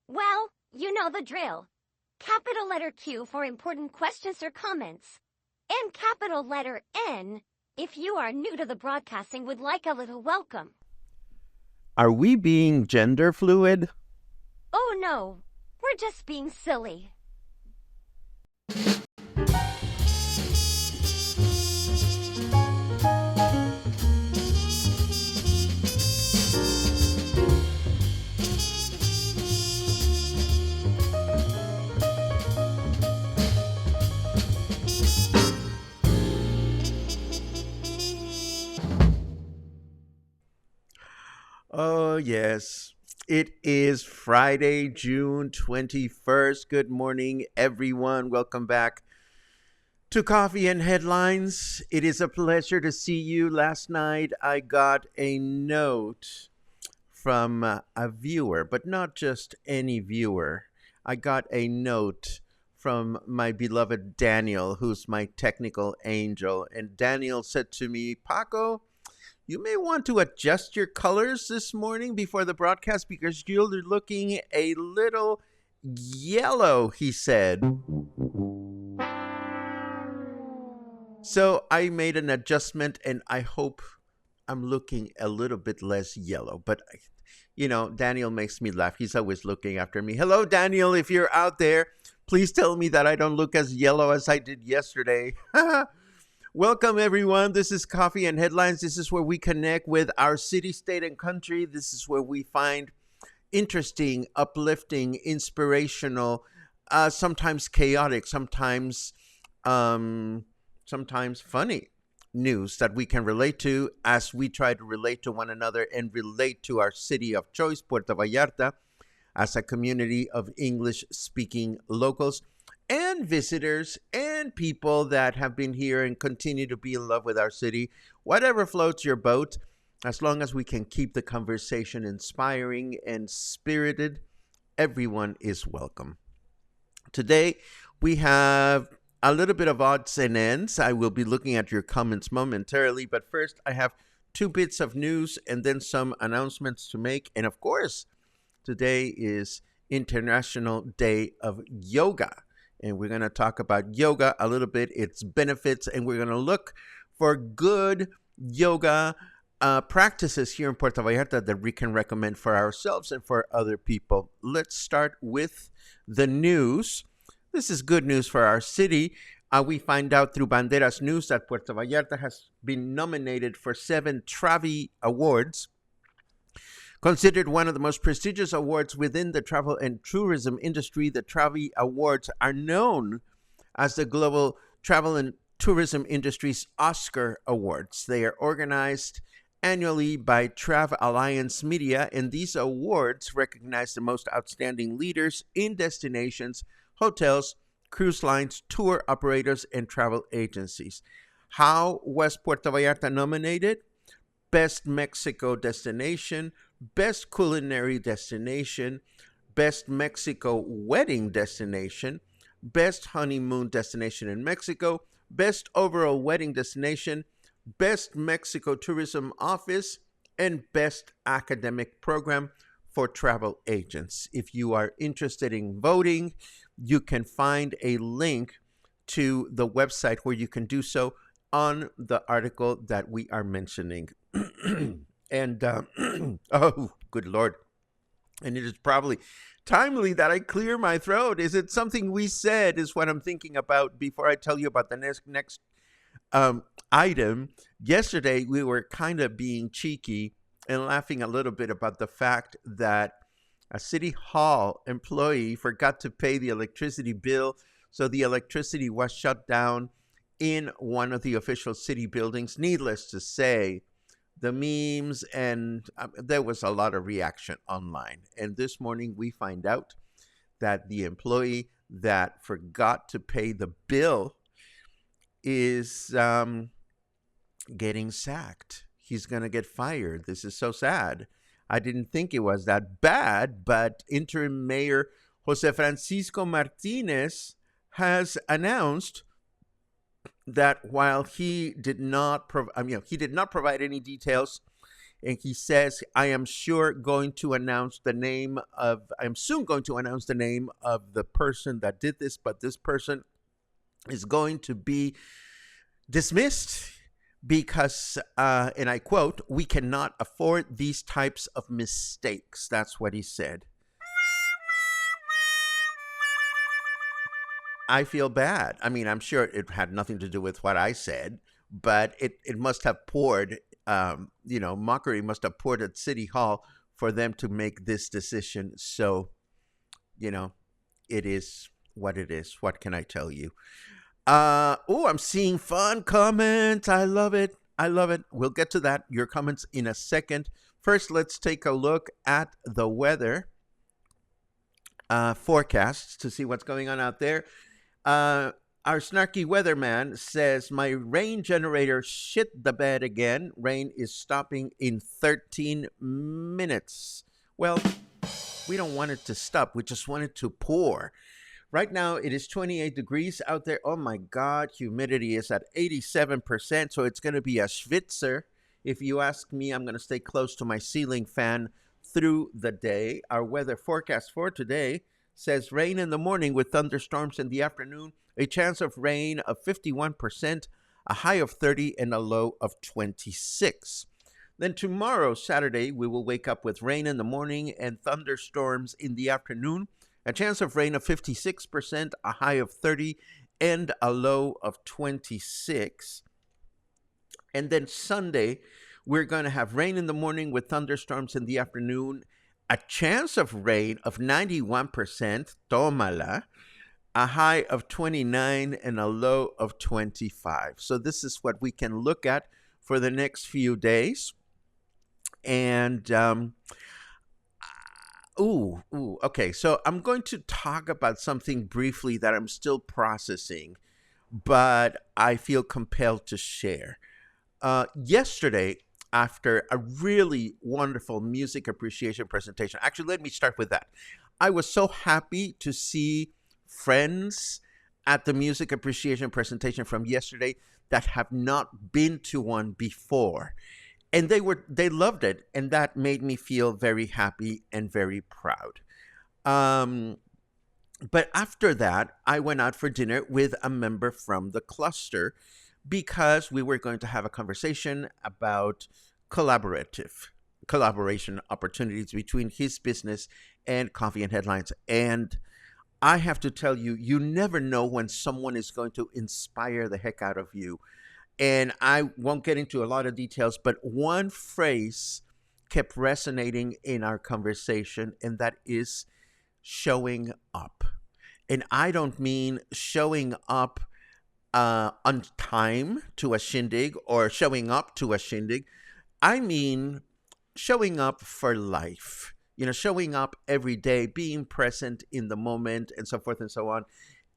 Well, you know the drill. Capital letter Q for important questions or comments. And capital letter N if you are new to the broadcasting would like a little welcome. Are we being gender fluid? Oh no, we're just being silly. Oh, yes. It is Friday, June 21st. Good morning, everyone. Welcome back to Coffee and Headlines. It is a pleasure to see you. Last night, I got a note from a viewer, but not just any viewer. I got a note from my beloved Daniel, who's my technical angel. And Daniel said to me, Paco, you may want to adjust your colors this morning before the broadcast because you're looking a little yellow, he said. So I made an adjustment and I hope I'm looking a little bit less yellow. But, you know, Daniel makes me laugh. He's always looking after me. Hello, Daniel, if you're out there, please tell me that I don't look as yellow as I did yesterday. Welcome, everyone. This is Coffee and Headlines. This is where we connect with our city, state, and country. This is where we find interesting, uplifting, inspirational, sometimes chaotic, sometimes funny news that we can relate to as we try to relate to one another and relate to our city of choice, Puerto Vallarta, as a community of English-speaking locals and visitors and people that have been here and continue to be in love with our city. Whatever floats your boat, as long as we can keep the conversation inspiring and spirited, everyone is welcome. Today, we have a little bit of odds and ends. I will be looking at your comments momentarily, but first I have 2 bits of news and then some announcements to make. And of course, today is International Day of Yoga. And we're going to talk about yoga a little bit, its benefits, and we're going to look for good yoga practices here in Puerto Vallarta that we can recommend for ourselves and for other people. Let's start with the news. This is good news for our city. We find out through Banderas News that Puerto Vallarta has been nominated for 7 Travvy Awards, considered one of the most prestigious awards within the travel and tourism industry. The Travvy Awards are known as the global travel and tourism industry's Oscar Awards. They are organized annually by Trav Alliance Media, and these awards recognize the most outstanding leaders in destinations, hotels, cruise lines, tour operators, and travel agencies. How was Puerto Vallarta nominated? Best Mexico Destination, Best Culinary Destination, Best Mexico Wedding Destination, Best Honeymoon Destination in Mexico, Best Overall Wedding Destination, Best Mexico Tourism Office, and Best Academic Program for Travel Agents. If you are interested in voting, you can find a link to the website where you can do so on the article that we are mentioning. And, oh, good Lord. And it is probably timely that I clear my throat. Is it something we said, is what I'm thinking about before I tell you about the next item. Yesterday, we were kind of being cheeky and laughing a little bit about the fact that a city hall employee forgot to pay the electricity bill, so the electricity was shut down in one of the official city buildings. Needless to say, the memes and there was a lot of reaction online. And this morning we find out that the employee that forgot to pay the bill is getting sacked. He's going to get fired. This is so sad. I didn't think it was that bad, but interim mayor Jose Francisco Martinez has announced that while he did not provide any details, and he says, I am soon going to announce the name of the person that did this, but this person is going to be dismissed because, and I quote, we cannot afford these types of mistakes. That's what he said. I feel bad. I mean, I'm sure it had nothing to do with what I said, but it must have poured, mockery must have poured at City Hall for them to make this decision. So, it is what it is. What can I tell you? I'm seeing fun comments. I love it. We'll get to that, your comments, in a second. First, let's take a look at the weather forecasts to see what's going on out there. Our snarky weatherman says, my rain generator shit the bed again. Rain is stopping in 13 minutes. Well, we don't want it to stop. We just want it to pour. Right now, it is 28 degrees out there. Oh, my God. Humidity is at 87%, so it's going to be a schwitzer. If you ask me, I'm going to stay close to my ceiling fan through the day. Our weather forecast for today says rain in the morning with thunderstorms in the afternoon, a chance of rain of 51%, a high of 30, and a low of 26. Then tomorrow, Saturday, we will wake up with rain in the morning and thunderstorms in the afternoon, a chance of rain of 56%, a high of 30, and a low of 26. And then Sunday, we're going to have rain in the morning with thunderstorms in the afternoon, a chance of rain of 91%, tómala, a high of 29, and a low of 25. So this is what we can look at for the next few days. And, okay. So I'm going to talk about something briefly that I'm still processing, but I feel compelled to share. Yesterday, after a really wonderful music appreciation presentation, actually, let me start with that. I was so happy to see friends at the music appreciation presentation from yesterday that have not been to one before. And they loved it, and that made me feel very happy and very proud. But after that, I went out for dinner with a member from the cluster because we were going to have a conversation about collaboration opportunities between his business and Coffee and Headlines. And I have to tell you, you never know when someone is going to inspire the heck out of you. And I won't get into a lot of details, but one phrase kept resonating in our conversation, and that is showing up. And I don't mean showing up on time to a shindig or showing up to a shindig. I mean showing up for life, showing up every day, being present in the moment, and so forth and so on.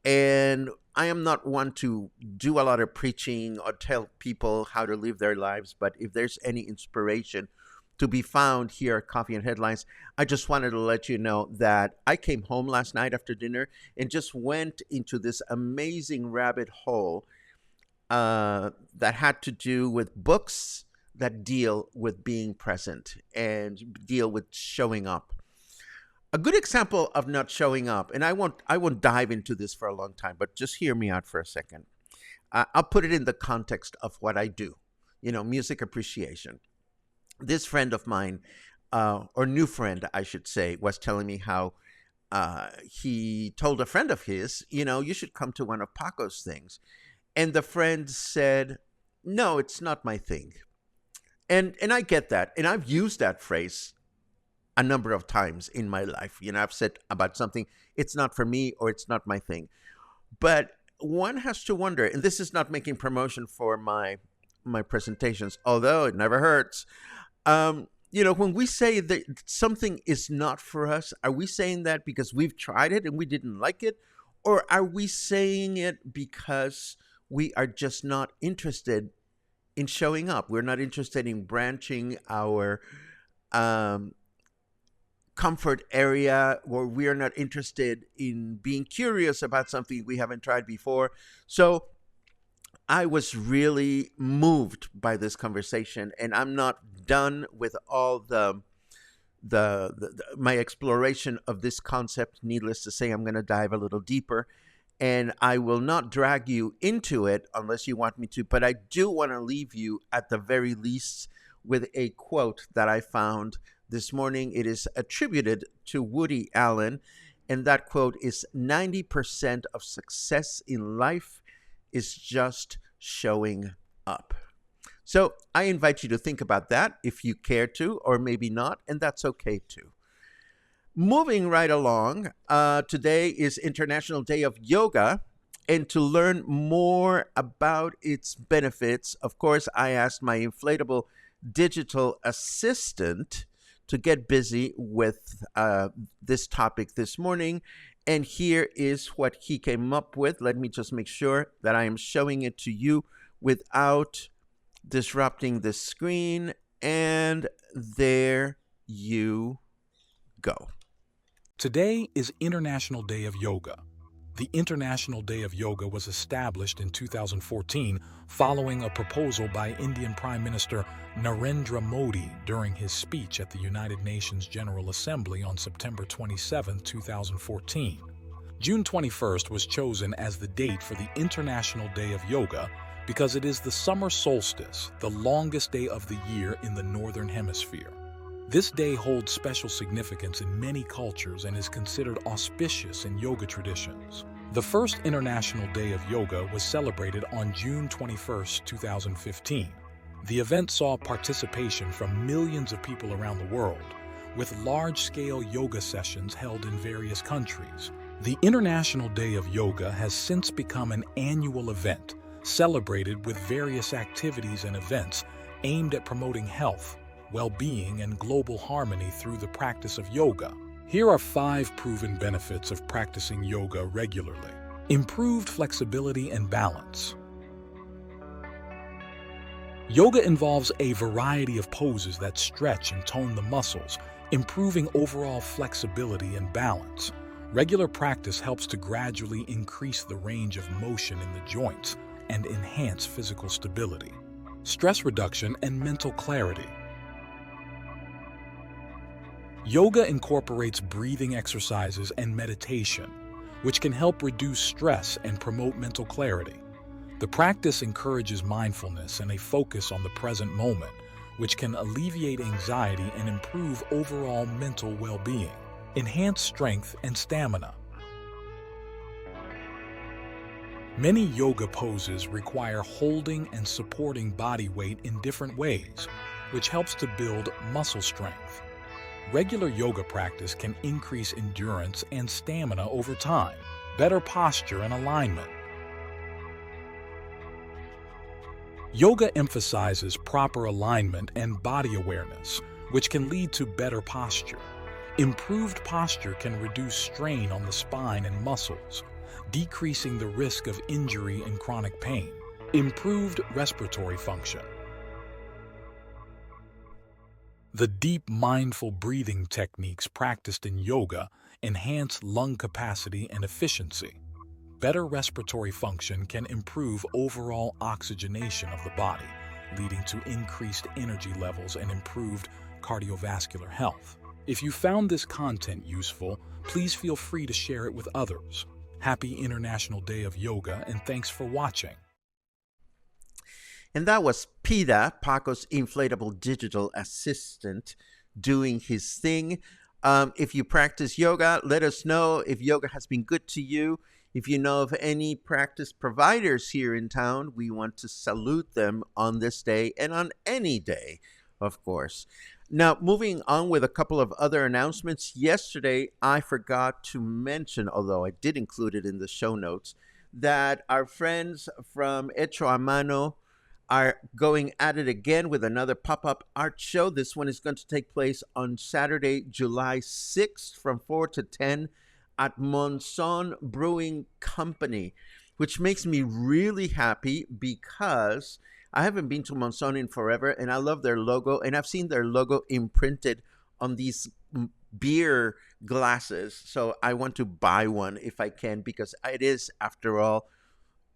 And I am not one to do a lot of preaching or tell people how to live their lives, but if there's any inspiration to be found here at Coffee and Headlines, I just wanted to let you know that I came home last night after dinner and just went into this amazing rabbit hole that had to do with books that deal with being present and deal with showing up. A good example of not showing up, and I won't dive into this for a long time, but just hear me out for a second. I'll put it in the context of what I do, music appreciation. This friend of mine, or new friend, I should say, was telling me how he told a friend of his, you should come to one of Paco's things. And the friend said, no, it's not my thing. And I get that. And I've used that phrase a number of times in my life. I've said about something, it's not for me or it's not my thing. But one has to wonder, and this is not making promotion for my presentations, although it never hurts. When we say that something is not for us, are we saying that because we've tried it and we didn't like it? Or are we saying it because we are just not interested in showing up? We're not interested in branching our comfort area, or we are not interested in being curious about something we haven't tried before. So I was really moved by this conversation, and I'm not done with all my exploration of this concept. Needless to say, I'm going to dive a little deeper, and I will not drag you into it unless you want me to, but I do want to leave you at the very least with a quote that I found this morning. It is attributed to Woody Allen, and that quote is 90% of success in life is just showing up. So I invite you to think about that if you care to, or maybe not, and that's okay too. Moving right along, today is International Day of Yoga, and to learn more about its benefits, of course, I asked my inflatable digital assistant to get busy with this topic this morning. And here is what he came up with. Let me just make sure that I am showing it to you without disrupting the screen. And there you go. Today is International Day of Yoga. The International Day of Yoga was established in 2014 following a proposal by Indian Prime Minister Narendra Modi during his speech at the United Nations General Assembly on September 27, 2014. June 21st was chosen as the date for the International Day of Yoga because it is the summer solstice, the longest day of the year in the Northern Hemisphere. This day holds special significance in many cultures and is considered auspicious in yoga traditions. The first International Day of Yoga was celebrated on June 21, 2015. The event saw participation from millions of people around the world, with large-scale yoga sessions held in various countries. The International Day of Yoga has since become an annual event, celebrated with various activities and events aimed at promoting health, well-being, and global harmony through the practice of yoga. Here are 5 proven benefits of practicing yoga regularly. Improved flexibility and balance. Yoga involves a variety of poses that stretch and tone the muscles, improving overall flexibility and balance. Regular practice helps to gradually increase the range of motion in the joints and enhance physical stability. Stress reduction and mental clarity. Yoga incorporates breathing exercises and meditation, which can help reduce stress and promote mental clarity. The practice encourages mindfulness and a focus on the present moment, which can alleviate anxiety and improve overall mental well-being. Enhance strength and stamina. Many yoga poses require holding and supporting body weight in different ways, which helps to build muscle strength. Regular yoga practice can increase endurance and stamina over time. Better posture and alignment. Yoga emphasizes proper alignment and body awareness, which can lead to better posture. Improved posture can reduce strain on the spine and muscles, decreasing the risk of injury and chronic pain. Improved respiratory function. The deep, mindful breathing techniques practiced in yoga enhance lung capacity and efficiency. Better respiratory function can improve overall oxygenation of the body, leading to increased energy levels and improved cardiovascular health. If you found this content useful, please feel free to share it with others. Happy International Day of Yoga, and thanks for watching. And that was Pida, Paco's inflatable digital assistant, doing his thing. If you practice yoga, let us know if yoga has been good to you. If you know of any practice providers here in town, we want to salute them on this day and on any day, of course. Now, moving on with a couple of other announcements. Yesterday, I forgot to mention, although I did include it in the show notes, that our friends from Hecho a Mano are going at it again with another pop-up art show. This one is going to take place on Saturday, July 6th from 4 to 10 at Monzon Brewing Company, which makes me really happy because I haven't been to Monzon in forever, and I love their logo, and I've seen their logo imprinted on these beer glasses, so I want to buy one if I can, because it is, after all,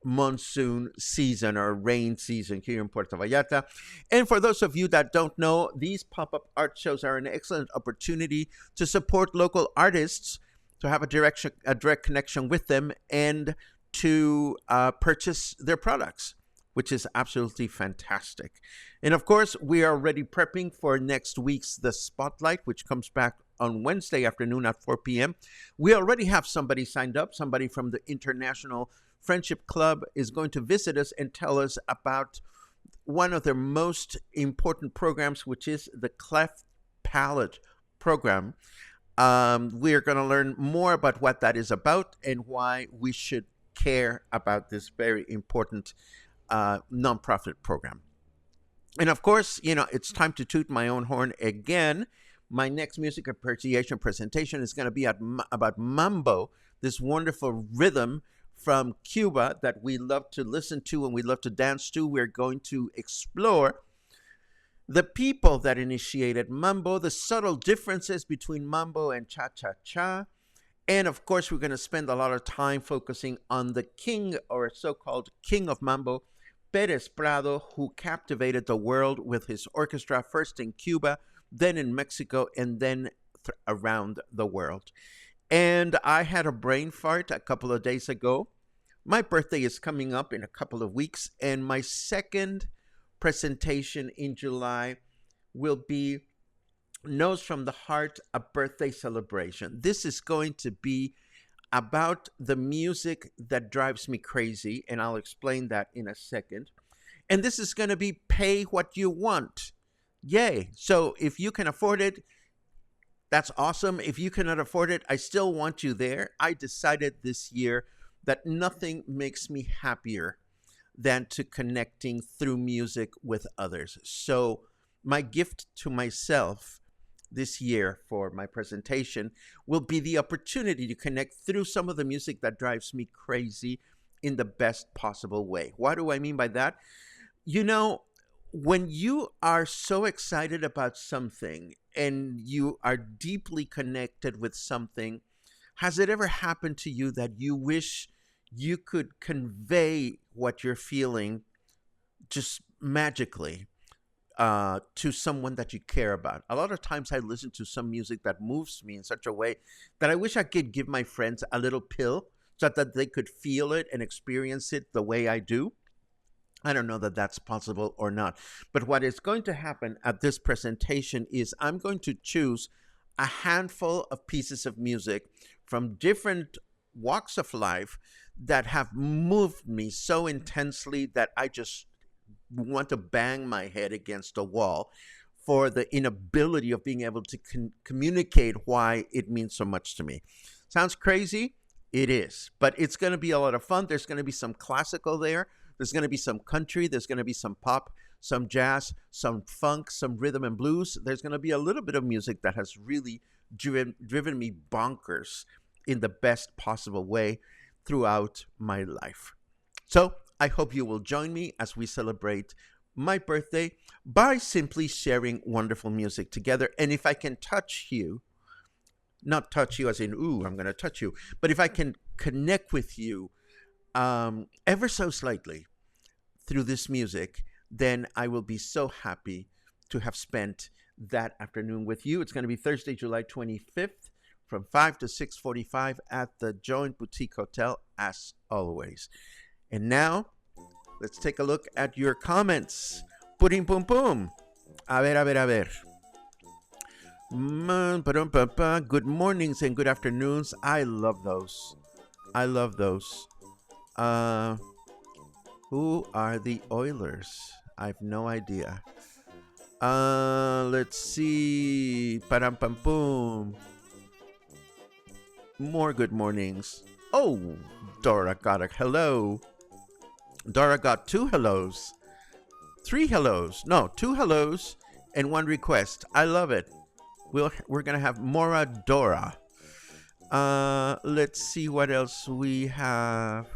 monsoon season or rain season here in Puerto Vallarta. And for those of you that don't know, these pop-up art shows are an excellent opportunity to support local artists, to have a direct connection with them, and to purchase their products, which is absolutely fantastic. And of course, we are already prepping for next week's The Spotlight, which comes back on Wednesday afternoon at 4 p.m. We already have somebody signed up. Somebody from the International Friendship Club is going to visit us and tell us about one of their most important programs, which is the Cleft Palate program. We are going to learn more about what that is about and why we should care about this very important nonprofit program. And of course, it's time to toot my own horn again. My next music appreciation presentation is going to be about Mambo, this wonderful rhythm from Cuba that we love to listen to and we love to dance to. We're going to explore the people that initiated Mambo, the subtle differences between Mambo and Cha-Cha-Cha. And of course, we're going to spend a lot of time focusing on the king, or so-called king of Mambo, Pérez Prado, who captivated the world with his orchestra, first in Cuba, then in Mexico, and then around the world. And I had a brain fart a couple of days ago. My birthday is coming up in a couple of weeks, and my second presentation in July will be Nose from the Heart, a birthday celebration. This is going to be about the music that drives me crazy, and I'll explain that in a second. And this is going to be pay what you want. Yay. So if you can afford it, that's awesome. If you cannot afford it, I still want you there. I decided this year that nothing makes me happier than to connecting through music with others. So my gift to myself this year for my presentation will be the opportunity to connect through some of the music that drives me crazy in the best possible way. What do I mean by that? When you are so excited about something and you are deeply connected with something, has it ever happened to you that you wish you could convey what you're feeling just magically to someone that you care about? A lot of times I listen to some music that moves me in such a way that I wish I could give my friends a little pill so that they could feel it and experience it the way I do. I don't know that that's possible or not. But what is going to happen at this presentation is I'm going to choose a handful of pieces of music from different walks of life that have moved me so intensely that I just want to bang my head against a wall for the inability of being able to communicate why it means so much to me. Sounds crazy? It is. But it's going to be a lot of fun. There's going to be some classical there. There's going to be some country. There's going to be some pop, some jazz, some funk, some rhythm and blues. There's going to be a little bit of music that has really driven me bonkers in the best possible way throughout my life. So I hope you will join me as we celebrate my birthday by simply sharing wonderful music together. And if I can touch you, not touch you as in, ooh, I'm going to touch you, but if I can connect with you ever so slightly through this music, then I will be so happy to have spent that afternoon with you. It's going to be Thursday, July 25th from 5 to 6:45 at the Joint Boutique Hotel, as always. And now, let's take a look at your comments. Purim pum pum. A ver, a ver, a ver. Good mornings and good afternoons. I love those. I love those. Who are the Oilers? I have no idea. Let's see. Param pam pum. More good mornings. Oh, Dora got a hello. Dora got 2 hellos. 3 hellos. No, 2 hellos and 1 request. I love it. We're going to have Mora Dora. Let's see what else we have.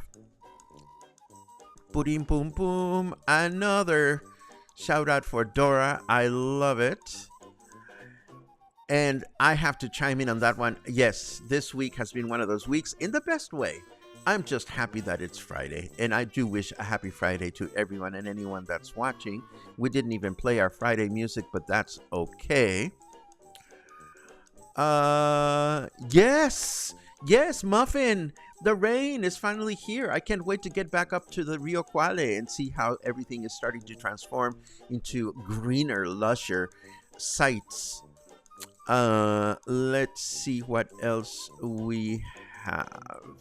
Purim pum pum. Another shout out for Dora. I love it. And I have to chime in on that one. Yes, this week has been one of those weeks in the best way. I'm just happy that it's Friday. And I do wish a happy Friday to everyone and anyone that's watching. We didn't even play our Friday music, but that's okay. Yes, Muffin. The rain is finally here. I can't wait to get back up to the Rio Quale and see how everything is starting to transform into greener, lusher sights. Let's see what else we have.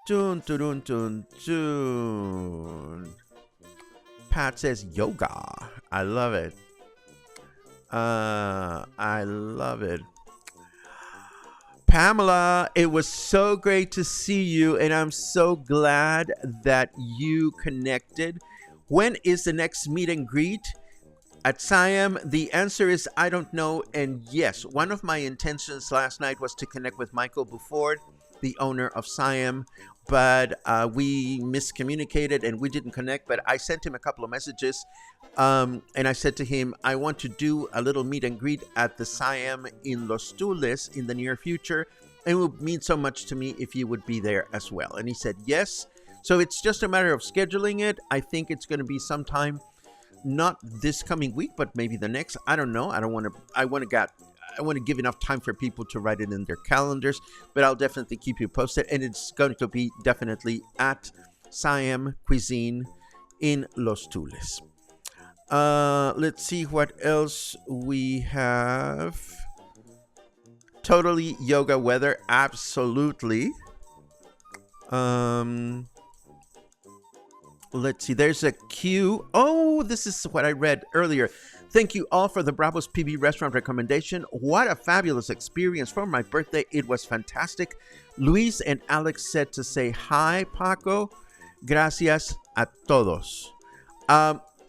Tune, tune, tune, tune. Pat says yoga. I love it. I love it. Pamela, it was so great to see you, and I'm so glad that you connected. When is the next meet and greet? At Siam, the answer is I don't know. And yes, one of my intentions last night was to connect with Michael Buford, the owner of Siam, but we miscommunicated and we didn't connect. But I sent him a couple of messages, and I said to him, I want to do a little meet and greet at the Siam in Los Tules in the near future. And it would mean so much to me if you would be there as well. And he said yes. So it's just a matter of scheduling it. I think it's going to be sometime, not this coming week, but maybe the next. I don't know. I want to give enough time for people to write it in their calendars, but I'll definitely keep you posted. And it's going to be definitely at Siam Cuisine in Los Tules. Let's see what else we have. Totally yoga weather. Absolutely. Let's see. There's a queue. Oh, this is what I read earlier. Thank you all for the Bravo's PB restaurant recommendation. What a fabulous experience for my birthday. It was fantastic. Luis and Alex said to say hi, Paco. Gracias a todos.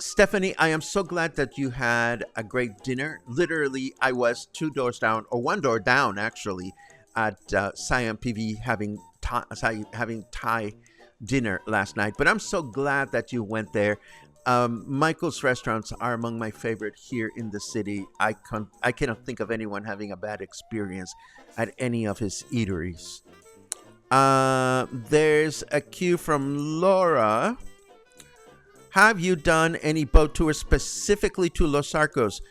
Stephanie, I am so glad that you had a great dinner. Literally, I was 2 doors down, or 1 door down, actually, at Siam PV having Thai dinner last night. But I'm so glad that you went there. Michael's restaurants are among my favorite here in the city. I cannot think of anyone having a bad experience at any of his eateries. There's a cue from Laura. Have you done any boat tours specifically to Los Arcos?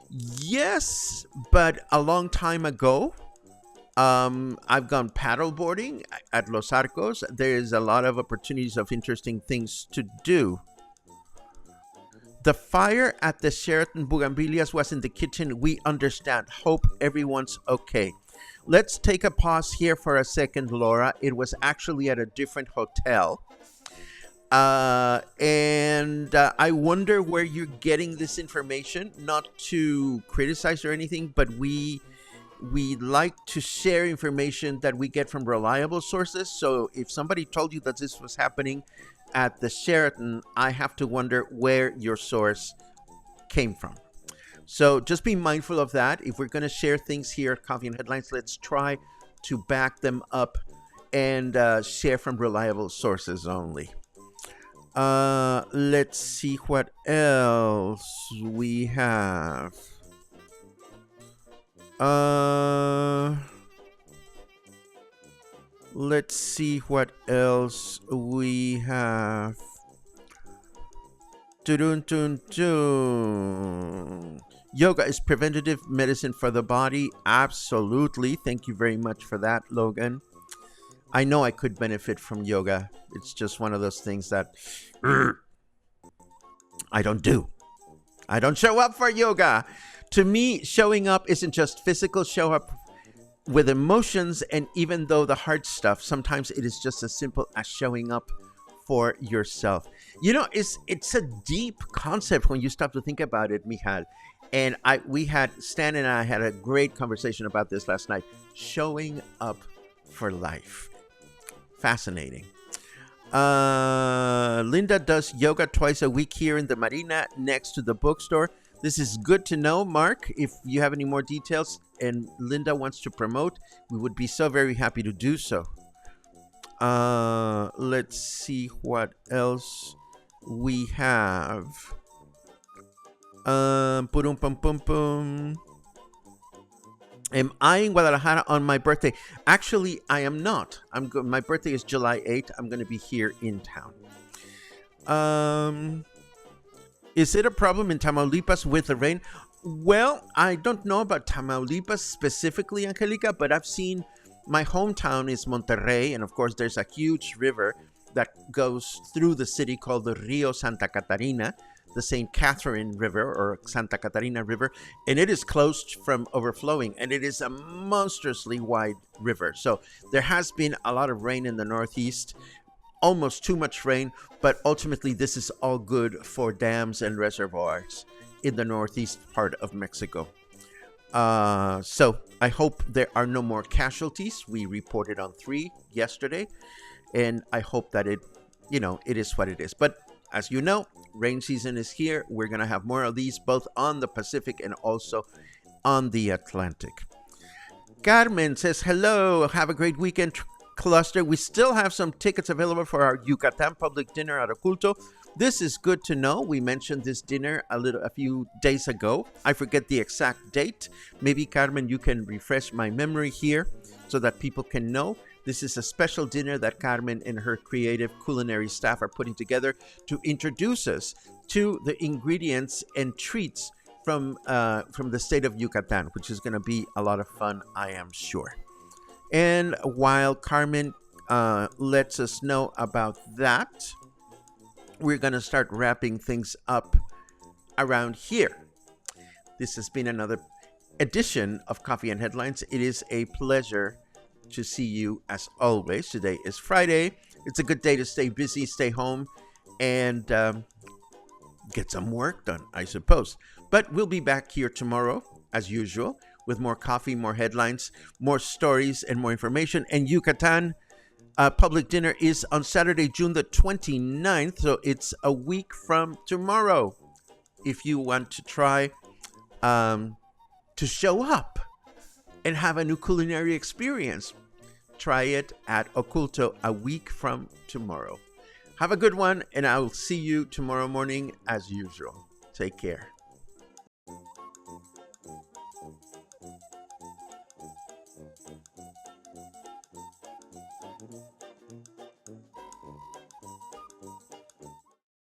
Yes, but a long time ago. I've gone paddle boarding at Los Arcos. There's a lot of opportunities of interesting things to do. The fire at the Sheraton Bugambilias was in the kitchen. We understand. Hope everyone's okay. Let's take a pause here for a second, Laura. It was actually at a different hotel. And I wonder where you're getting this information. Not to criticize or anything, but we like to share information that we get from reliable sources. So if somebody told you that this was happening at the Sheraton, I have to wonder where your source came from. So just be mindful of that. If we're going to share things here at Coffee and Headlines, let's try to back them up and share from reliable sources only. Let's see what else we have. Let's see what else we have. Yoga is preventative medicine for the body. Absolutely. Thank you very much for that, Logan. I know I could benefit from yoga. It's just one of those things that I don't do. I don't show up for yoga. To me, showing up isn't just physical. Show up with emotions, and even though the hard stuff, sometimes it is just as simple as showing up for yourself. You know, it's a deep concept when you stop to think about it, Michal. And Stan and I had a great conversation about this last night. Showing up for life. Fascinating. Linda does yoga twice a week here in the Marina next to the bookstore. This is good to know, Mark. If you have any more details and Linda wants to promote, we would be so very happy to do so. Let's see what else we have. Pum pum pum pum. Am I in Guadalajara on my birthday? Actually, I am not. My birthday is July 8th. I'm going to be here in town. Is it a problem in Tamaulipas with the rain? Well, I don't know about Tamaulipas specifically, Angelica, but I've seen my hometown is Monterrey, and of course there's a huge river that goes through the city called the Rio Santa Catarina, the St. Catherine River or Santa Catarina River, and it is closed from overflowing, and it is a monstrously wide river. So there has been a lot of rain in the Northeast, almost too much rain, but ultimately this is all good for dams and reservoirs in the northeast part of Mexico. So I hope there are no more casualties. We reported on 3 yesterday, and I hope that it is what it is. But as you know, rain season is here. We're going to have more of these both on the Pacific and also on the Atlantic. Carmen says, hello, have a great weekend, cluster. We still have some tickets available for our Yucatan public dinner at Oculto. This is good to know. We mentioned this dinner a few days ago. I forget the exact date. Maybe, Carmen, you can refresh my memory here so that people can know. This is a special dinner that Carmen and her creative culinary staff are putting together to introduce us to the ingredients and treats from the state of Yucatan, which is going to be a lot of fun, I am sure. And while Carmen lets us know about that, we're going to start wrapping things up around here. This has been another edition of Coffee and Headlines. It is a pleasure to see you as always. Today is Friday. It's a good day to stay busy, stay home, and get some work done, I suppose. But we'll be back here tomorrow, as usual, with more coffee, more headlines, more stories, and more information. And Yucatan public dinner is on Saturday, June the 29th, so it's a week from tomorrow. If you want to try to show up and have a new culinary experience, try it at Oculto a week from tomorrow. Have a good one, and I will see you tomorrow morning as usual. Take care.